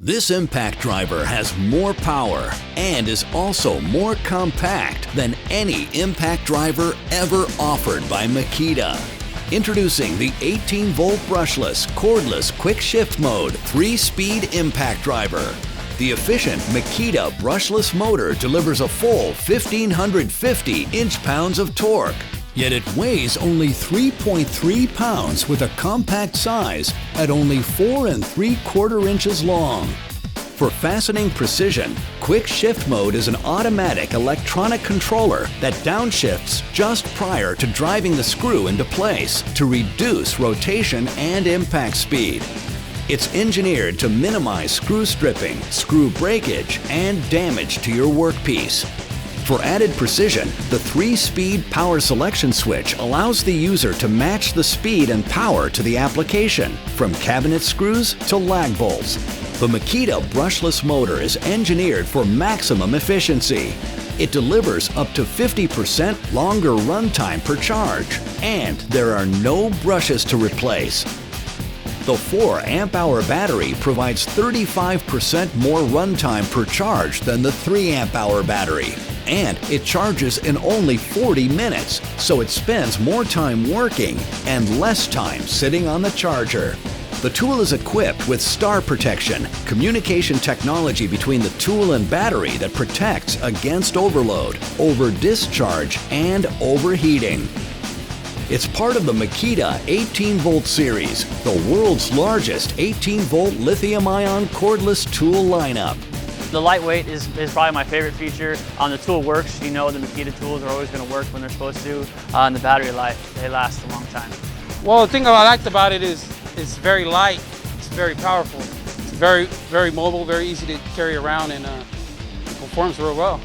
This impact driver has more power and is also more compact than any impact driver ever offered by Makita. Introducing the 18-volt brushless, cordless quick shift mode 3-speed impact driver. The efficient Makita brushless motor delivers a full 1,550 inch-pounds of torque. Yet it weighs only 3.3 pounds with a compact size at only 4 3/4 inches long. For fastening precision, Quick Shift Mode is an automatic electronic controller that downshifts just prior to driving the screw into place to reduce rotation and impact speed. It's engineered to minimize screw stripping, screw breakage, and damage to your workpiece. For added precision, the 3-speed power selection switch allows the user to match the speed and power to the application, from cabinet screws to lag bolts. The Makita brushless motor is engineered for maximum efficiency. It delivers up to 50% longer runtime per charge, and there are no brushes to replace. The 4 amp-hour battery provides 35% more runtime per charge than the 3 amp-hour battery. And it charges in only 40 minutes, so it spends more time working and less time sitting on the charger. The tool is equipped with star protection, communication technology between the tool and battery that protects against overload, over-discharge, and overheating. It's part of the Makita 18-volt series, the world's largest 18-volt lithium-ion cordless tool lineup. The lightweight is probably my favorite feature. The tool works. You know the Makita tools are always going to work when they're supposed to. And the battery life, they last a long time. Well, the thing I liked about it is it's very light, it's very powerful. It's very mobile, very easy to carry around, and it performs real well.